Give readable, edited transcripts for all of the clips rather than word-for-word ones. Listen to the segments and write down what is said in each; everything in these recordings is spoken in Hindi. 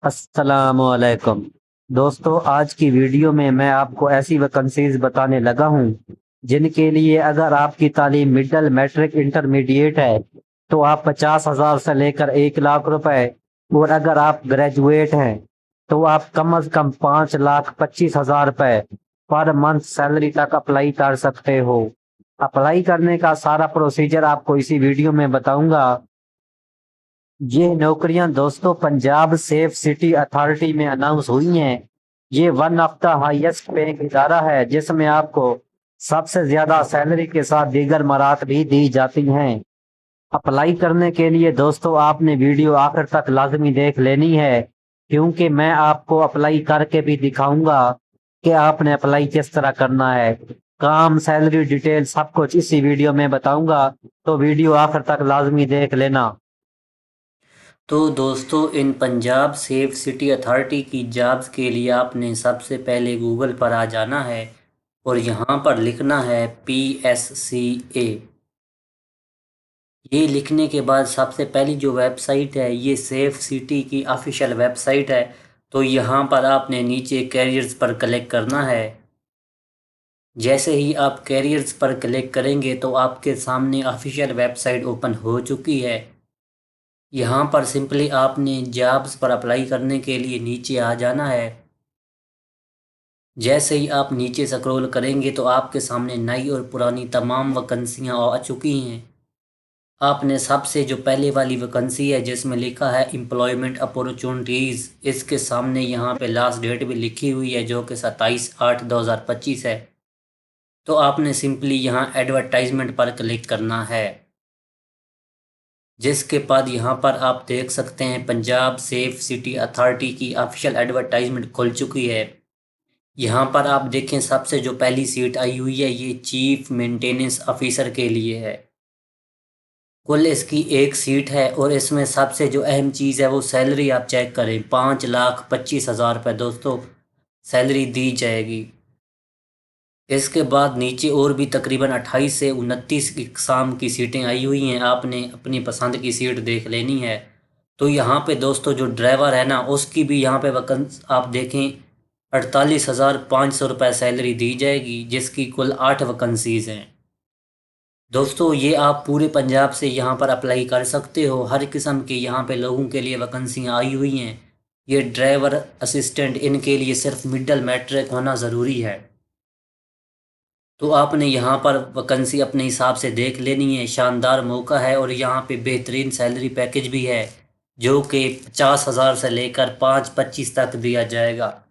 अस्सलामुअलैकुम दोस्तों, आज की वीडियो में मैं आपको ऐसी वैकेंसीज बताने लगा हूं जिनके लिए अगर आपकी तालीम मिडिल मैट्रिक इंटरमीडिएट है तो आप 50,000 से लेकर 1 लाख रुपए, और अगर आप ग्रेजुएट हैं तो आप कम अज कम 5,25,000 रुपए पर मंथ सैलरी तक अप्लाई कर सकते हो। अप्लाई करने का सारा प्रोसीजर आपको इसी वीडियो में बताऊंगा। ये नौकरियां दोस्तों पंजाब सेफ सिटी अथॉरिटी में अनाउंस हुई हैं। ये one of the highest paying इदारा है जिसमें आपको सबसे ज्यादा सैलरी के साथ दीगर मरात भी दी जाती हैं। अप्लाई करने के लिए दोस्तों आपने वीडियो आखिर तक लाजमी देख लेनी है, क्योंकि मैं आपको अप्लाई करके भी दिखाऊंगा कि आपने अप्लाई किस तरह करना है। काम, सैलरी डिटेल सब कुछ इसी वीडियो में बताऊंगा, तो वीडियो आखिर तक लाजमी देख लेना। तो दोस्तों, इन पंजाब सेफ सिटी अथॉरिटी की जॉब्स के लिए आपने सबसे पहले गूगल पर आ जाना है और यहाँ पर लिखना है PSCA। ये लिखने के बाद सबसे पहली जो वेबसाइट है ये सेफ सिटी की ऑफिशियल वेबसाइट है। तो यहाँ पर आपने नीचे कैरियर्स पर क्लिक करना है। जैसे ही आप कैरियर्स पर क्लिक करेंगे तो आपके सामने ऑफिशियल वेबसाइट ओपन हो चुकी है। यहाँ पर सिंपली आपने जॉब्स पर अप्लाई करने के लिए नीचे आ जाना है। जैसे ही आप नीचे स्क्रॉल करेंगे तो आपके सामने नई और पुरानी तमाम वैकेंसियाँ आ चुकी हैं। आपने सबसे जो पहले वाली वैकेंसी है जिसमें लिखा है एम्प्लॉयमेंट अपॉर्चुनिटीज़, इसके सामने यहाँ पे लास्ट डेट भी लिखी हुई है जो कि 27/8/2025 है। तो आपने सिंपली यहाँ एडवर्टाइजमेंट पर क्लिक करना है। जिसके बाद यहाँ पर आप देख सकते हैं पंजाब सेफ सिटी अथॉरिटी की ऑफिशियल एडवर्टाइजमेंट खुल चुकी है। यहाँ पर आप देखें सबसे जो पहली सीट आई हुई है ये चीफ मेंटेनेंस ऑफिसर के लिए है। कुल इसकी एक सीट है और इसमें सबसे जो अहम चीज़ है वो सैलरी आप चेक करें, 5,25,000 रुपये दोस्तों सैलरी दी जाएगी। इसके बाद नीचे और भी तकरीबन 28 से 29 इकसाम की सीटें आई हुई हैं। आपने अपनी पसंद की सीट देख लेनी है। तो यहाँ पे दोस्तों जो ड्राइवर है ना उसकी भी यहाँ पे वैकेंसी आप देखें 48,500 रुपये सैलरी दी जाएगी, जिसकी कुल 8 वैकेंसीज़ हैं। दोस्तों ये आप पूरे पंजाब से यहाँ पर अप्लाई कर सकते हो। हर किस्म के यहाँ पे लोगों के लिए वैकेंसियाँ आई हुई हैं। ये ड्राइवर, असिस्टेंट, इनके लिए सिर्फ मिडिल मैट्रिक होना ज़रूरी है। तो आपने यहाँ पर वैकेंसी अपने हिसाब से देख लेनी है। शानदार मौका है और यहाँ पे बेहतरीन सैलरी पैकेज भी है जो कि 50,000 से लेकर 5,25 तक दिया जाएगा।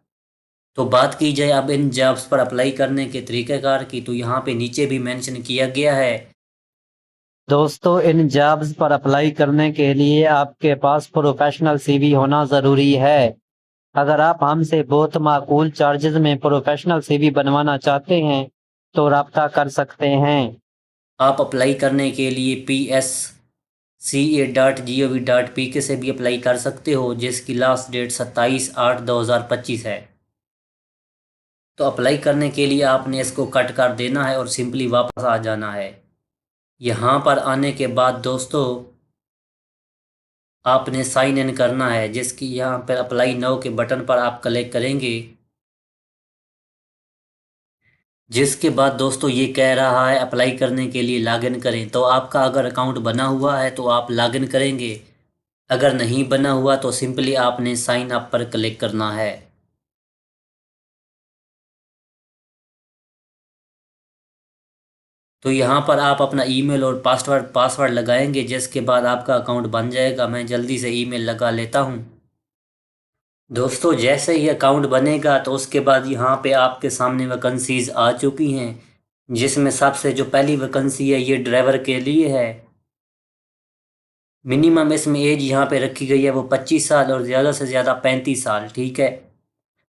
तो बात की जाए अब इन जॉब्स पर अप्लाई करने के तरीक़ेकार की, तो यहाँ पे नीचे भी मेंशन किया गया है। दोस्तों, इन जॉब्स पर अप्लाई करने के लिए आपके पास प्रोफेशनल सीवी होना ज़रूरी है। अगर आप हमसे बहुत माकूल चार्जेस में प्रोफेशनल सीवी बनवाना चाहते हैं तो रब्ता कर सकते हैं। आप अप्लाई करने के लिए PSCA.gov.pk से भी अप्लाई कर सकते हो, जिसकी लास्ट डेट 27/8/2025 है। तो अप्लाई करने के लिए आपने इसको कट कर देना है और सिंपली वापस आ जाना है। यहाँ पर आने के बाद दोस्तों आपने साइन इन करना है, जिसकी यहाँ पर अप्लाई नाउ के बटन पर आप क्लिक करेंगे। जिसके बाद दोस्तों ये कह रहा है अप्लाई करने के लिए लॉगिन करें। तो आपका अगर अकाउंट बना हुआ है तो आप लॉगिन करेंगे, अगर नहीं बना हुआ तो सिंपली आपने साइन अप पर क्लिक करना है। तो यहाँ पर आप अपना ईमेल और पासवर्ड लगाएंगे, जिसके बाद आपका अकाउंट बन जाएगा। मैं जल्दी से ईमेल लगा लेता हूँ। दोस्तों जैसे ही अकाउंट बनेगा तो उसके बाद यहाँ पे आपके सामने वैकेंसीज आ चुकी हैं, जिसमें सबसे जो पहली वैकेंसी है ये ड्राइवर के लिए है। मिनिमम इसमें एज यहाँ पे रखी गई है वो 25 साल और ज़्यादा से ज़्यादा 35 साल, ठीक है।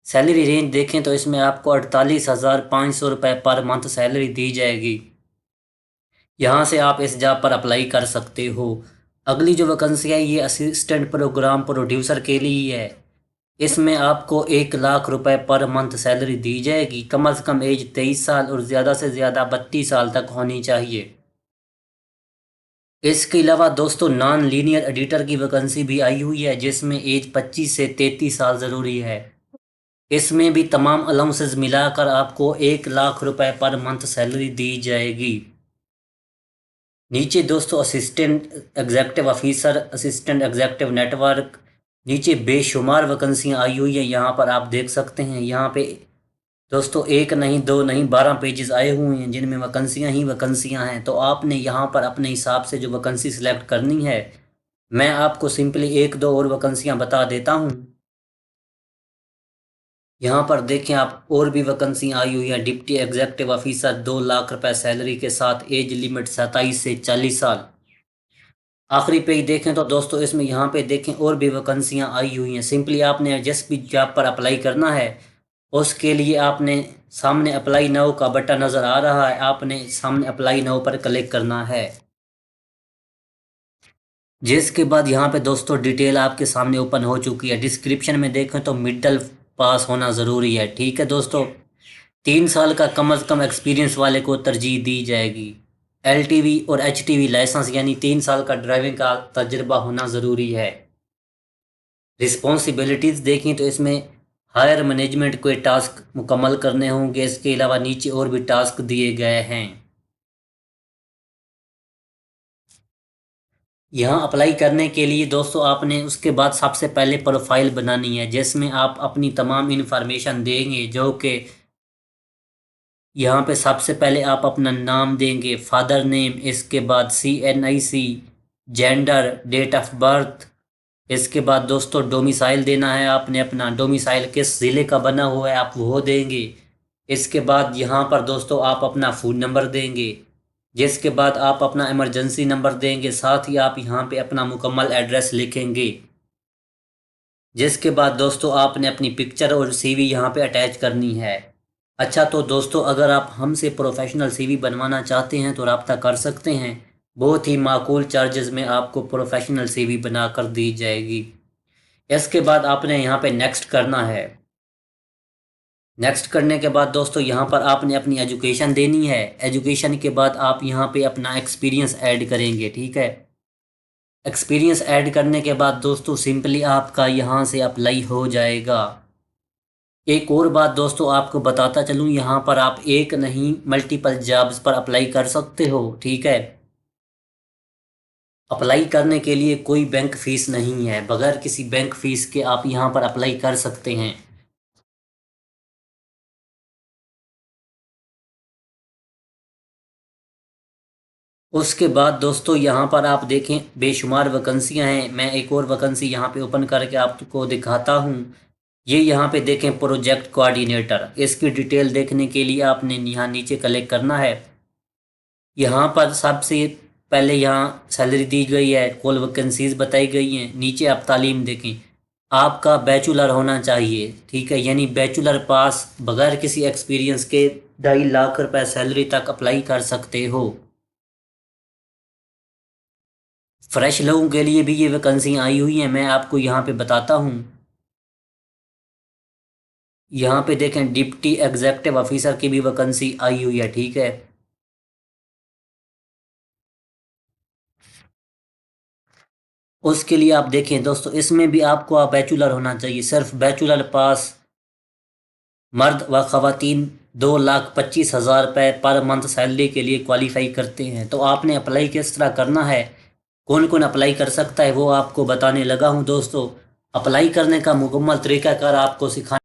सैलरी रेंज देखें तो इसमें आपको 48,500 रुपये पर मंथ सैलरी दी जाएगी। यहाँ से आप इस जॉब पर अप्लाई कर सकते हो। अगली जो वैकेंसी है ये असिस्टेंट प्रोग्राम प्रोड्यूसर के लिए है। इसमें आपको 1 लाख रुपए पर मंथ सैलरी दी जाएगी। कम से कम एज 23 साल और ज़्यादा से ज़्यादा 32 साल तक होनी चाहिए। इसके अलावा दोस्तों नॉन लीनियर एडिटर की वैकेंसी भी आई हुई है, जिसमें एज 25 से 33 साल ज़रूरी है। इसमें भी तमाम अलाउंसेस मिलाकर आपको 1 लाख रुपए पर मंथ सैलरी दी जाएगी। नीचे दोस्तों assistant executive officer, assistant executive network, नीचे बेशुमार वैकेंसियाँ आई हुई है। यहाँ पर आप देख सकते हैं, यहाँ पे दोस्तों एक नहीं, दो नहीं, 12 पेजेस आए हुए हैं जिनमें वैकेंसियाँ ही वैकेंसियाँ हैं। तो आपने यहाँ पर अपने हिसाब से जो वैकेंसी सिलेक्ट करनी है, मैं आपको सिंपली एक दो और वैकेंसियाँ बता देता हूँ। यहाँ पर देखें आप, और भी वैकेंसी आई हुई है। डिप्टी एग्जेक्टिव ऑफिसर 2 लाख रुपए सैलरी के साथ, एज लिमिट 27 से 40 साल। आखिरी पेज देखें तो दोस्तों इसमें यहाँ पे देखें और भी वैकेंसियाँ आई हुई हैं। सिंपली आपने जिस भी जॉब पर अप्लाई करना है, उसके लिए आपने सामने अप्लाई नाउ का बटन नज़र आ रहा है, आपने सामने अप्लाई नाउ पर क्लिक करना है। जिसके बाद यहाँ पे दोस्तों डिटेल आपके सामने ओपन हो चुकी है। डिस्क्रिप्शन में देखें तो मिडल पास होना ज़रूरी है, ठीक है दोस्तों। 3 साल का कम अज़ कम एक्सपीरियंस वाले को तरजीह दी जाएगी। LTV और HTV लाइसेंस यानी 3 साल का ड्राइविंग का तजुर्बा होना ज़रूरी है। रिस्पॉन्सिबिलिटीज़ देखें तो इसमें हायर मैनेजमेंट के टास्क मुकम्मल करने होंगे। इसके अलावा नीचे और भी टास्क दिए गए हैं। यहाँ अप्लाई करने के लिए दोस्तों आपने उसके बाद सबसे पहले प्रोफाइल बनानी है, जिसमें आप अपनी तमाम इन्फॉर्मेशन देंगे, जो कि यहाँ पे सबसे पहले आप अपना नाम देंगे, फादर नेम, इसके बाद CNIC, gender, date of birth. इसके बाद दोस्तों डोमिसाइल देना है आपने, अपना डोमिसाइल किस ज़िले का बना हुआ है आप वो देंगे। इसके बाद यहाँ पर दोस्तों आप अपना फ़ोन नंबर देंगे, जिसके बाद आप अपना इमरजेंसी नंबर देंगे। साथ ही आप यहाँ पे अपना मुकम्मल एड्रेस लिखेंगे। जिसके बाद दोस्तों आपने अपनी पिक्चर और CV यहाँ पे अटैच करनी है। अच्छा तो दोस्तों अगर आप हमसे प्रोफेशनल CV बनवाना चाहते हैं तो रब्ता कर सकते हैं। बहुत ही माकूल चार्जेस में आपको प्रोफेशनल CV बना कर दी जाएगी। इसके बाद आपने यहाँ पे नेक्स्ट करना है। नेक्स्ट करने के बाद दोस्तों यहाँ पर आपने अपनी एजुकेशन देनी है। एजुकेशन के बाद आप यहाँ पे अपना एक्सपीरियंस ऐड करेंगे, ठीक है। एक्सपीरियंस ऐड करने के बाद दोस्तों सिंपली आपका यहाँ से अप्लाई हो जाएगा। एक और बात दोस्तों आपको बताता चलूँ, यहाँ पर आप एक नहीं मल्टीपल जॉब्स पर अप्लाई कर सकते हो, ठीक है। अप्लाई करने के लिए कोई बैंक फ़ीस नहीं है, बगैर किसी बैंक फ़ीस के आप यहाँ पर अप्लाई कर सकते हैं। उसके बाद दोस्तों यहाँ पर आप देखें बेशुमार वैकेंसियाँ हैं। मैं एक और वैकेंसी यहाँ पे ओपन करके आपको दिखाता हूँ। ये यहाँ पे देखें प्रोजेक्ट कोऑर्डिनेटर। इसकी डिटेल देखने के लिए आपने यहाँ नीचे क्लिक करना है। यहाँ पर सबसे पहले यहाँ सैलरी दी गई है, कुल वैकेंसीज बताई गई हैं। नीचे आप तालीम देखें, आपका बैचलर होना चाहिए, ठीक है, यानी बैचलर पास, बगैर किसी एक्सपीरियंस के 2.5 लाख रुपए सैलरी तक अप्लाई कर सकते हो। फ्रेश लोगों के लिए भी ये वैकेंसी आई हुई हैं, मैं आपको यहाँ पे बताता हूँ। यहाँ पे देखें डिप्टी एग्जेक्टिव ऑफिसर की भी वैकेंसी आई हुई है, ठीक है। उसके लिए आप देखें दोस्तों, इसमें भी आपको आप बैचलर होना चाहिए, सिर्फ बैचलर पास। मर्द व ख़वातीन 2,25,000 रुपये पर मंथ सैलरी के लिए क्वालिफाई करते हैं। तो आपने अप्लाई किस तरह करना है, कौन कौन अप्लाई कर सकता है, वो आपको बताने लगा हूँ दोस्तों। अप्लाई करने का मुकम्मल तरीक़ाकार आपको सिखा